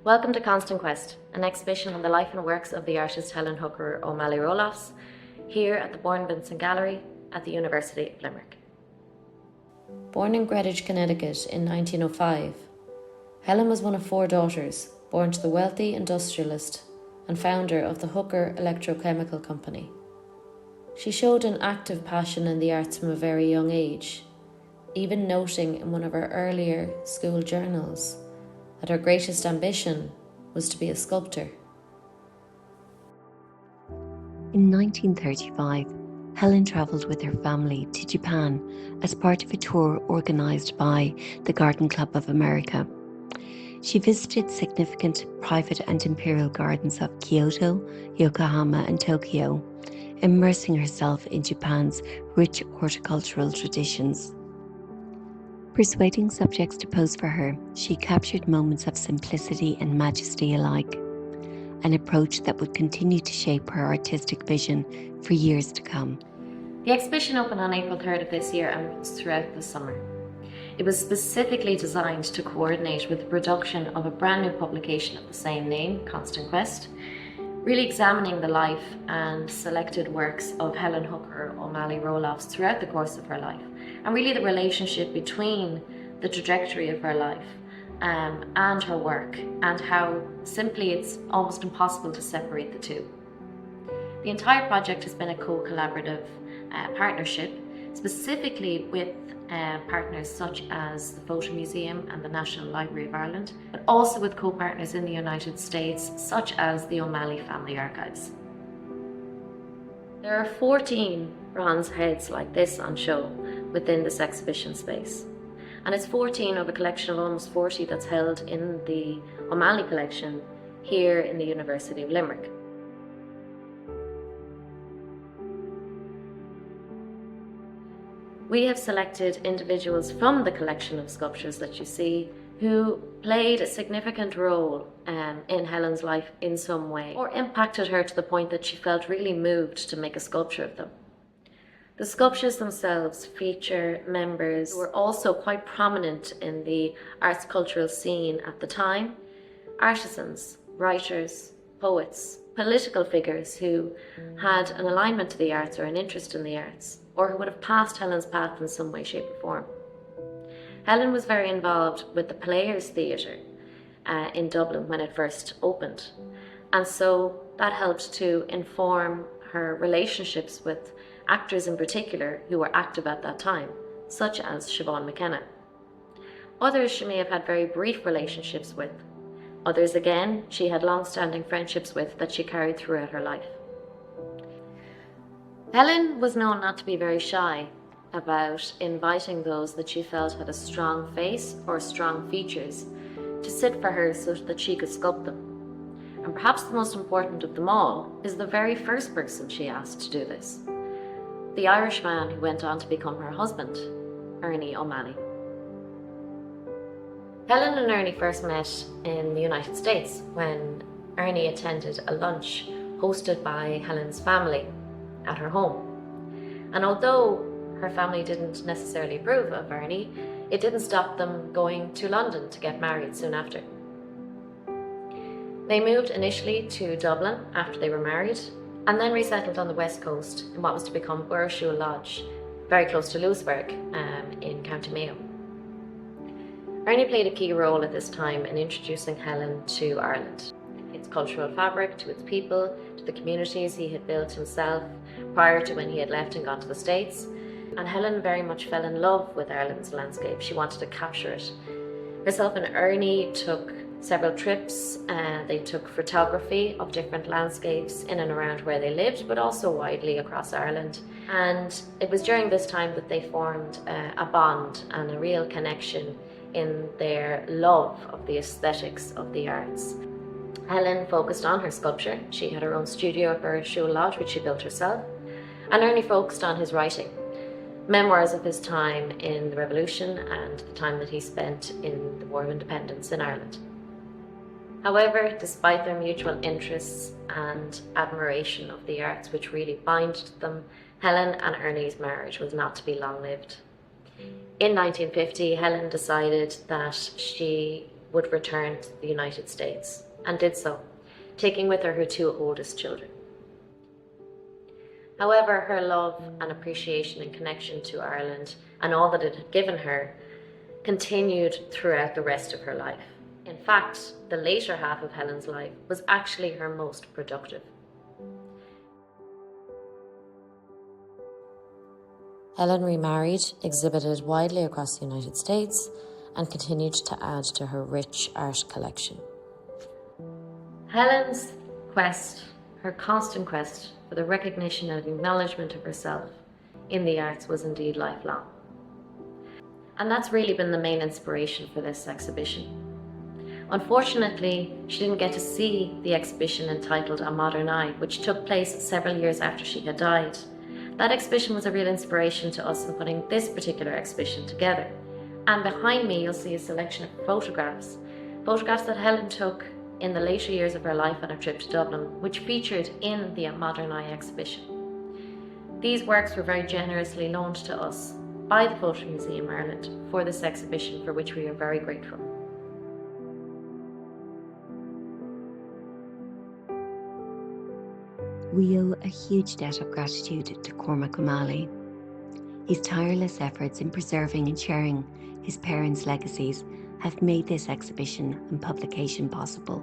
Welcome to Constant Quest, an exhibition on the life and works of the artist Helen Hooker O'Malley Roelofs, here at the Bourn Vincent Gallery at the University of Limerick. Born in Greenwich, Connecticut in 1905, Helen was one of 4 daughters, born to the wealthy industrialist and founder of the Hooker Electrochemical Company. She showed an active passion in the arts from a very young age, even noting in one of her earlier school journals that her greatest ambition was to be a sculptor. In 1935, Helen travelled with her family to Japan as part of a tour organised by the Garden Club of America. She visited significant private and imperial gardens of Kyoto, Yokohama and Tokyo, immersing herself in Japan's rich horticultural traditions. Persuading subjects to pose for her, she captured moments of simplicity and majesty alike, an approach that would continue to shape her artistic vision for years to come. The exhibition opened on April 3rd of this year and was throughout the summer. It was specifically designed to coordinate with the production of a brand new publication of the same name, Constant Quest, really examining the life and selected works of Helen Hooker O'Malley Roelofs throughout the course of her life, and really the relationship between the trajectory of her life and her work, and how simply it's almost impossible to separate the two. The entire project has been a co-collaborative partnership, specifically with partners such as the Photo Museum and the National Library of Ireland, but also with co-partners in the United States such as the O'Malley Family Archives. There are 14 bronze heads like this on show within this exhibition space, and it's 14 of a collection of almost 40 that's held in the O'Malley collection here in the University of Limerick. We have selected individuals from the collection of sculptures that you see who played a significant role in Helen's life in some way, or impacted her to the point that she felt really moved to make a sculpture of them. The sculptures themselves feature members who were also quite prominent in the arts cultural scene at the time: artisans, writers, poets, political figures who had an alignment to the arts or an interest in the arts, or who would have passed Helen's path in some way, shape or form. Helen was very involved with the Players Theatre in Dublin when it first opened, and so that helped to inform her relationships with actors in particular who were active at that time, such as Siobhan McKenna. Others she may have had very brief relationships with. Others again she had long-standing friendships with that she carried throughout her life. Helen was known not to be very shy about inviting those that she felt had a strong face or strong features to sit for her so that she could sculpt them. And perhaps the most important of them all is the very first person she asked to do this, the Irishman who went on to become her husband, Ernie O'Malley. Helen and Ernie first met in the United States when Ernie attended a lunch hosted by Helen's family at her home. And although her family didn't necessarily approve of Ernie, it didn't stop them going to London to get married soon after. They moved initially to Dublin after they were married, and then resettled on the west coast in what was to become Bourn Lodge, very close to Louisburg in County Mayo. Ernie played a key role at this time in introducing Helen to Ireland, its cultural fabric, to its people, to the communities he had built himself prior to when he had left and gone to the States. And Helen very much fell in love with Ireland's landscape. She wanted to capture it. Herself and Ernie took several trips. They took photography of different landscapes in and around where they lived, but also widely across Ireland. And it was during this time that they formed a bond and a real connection in their love of the aesthetics of the arts. Helen focused on her sculpture. She had her own studio at Bourn Lodge, which she built herself. And Ernie focused on his writing, memoirs of his time in the Revolution and the time that he spent in the War of Independence in Ireland. However, despite their mutual interests and admiration of the arts which really bound them, Helen and Ernie's marriage was not to be long-lived. In 1950, Helen decided that she would return to the United States, and did so, taking with her 2 oldest children. However, her love and appreciation and connection to Ireland and all that it had given her continued throughout the rest of her life. In fact, the later half of Helen's life was actually her most productive. Helen remarried, exhibited widely across the United States, and continued to add to her rich art collection. Helen's quest, her constant quest for the recognition and acknowledgement of herself in the arts was indeed lifelong. And that's really been the main inspiration for this exhibition. Unfortunately, she didn't get to see the exhibition entitled A Modern Eye, which took place several years after she had died. That exhibition was a real inspiration to us in putting this particular exhibition together. And behind me, you'll see a selection of photographs that Helen took in the later years of her life on her trip to Dublin, which featured in the Modern Eye exhibition. These works were very generously loaned to us by the Photo Museum Ireland for this exhibition, for which we are very grateful. We owe a huge debt of gratitude to Cormac O'Malley. His tireless efforts in preserving and sharing his parents' legacies have made this exhibition and publication possible.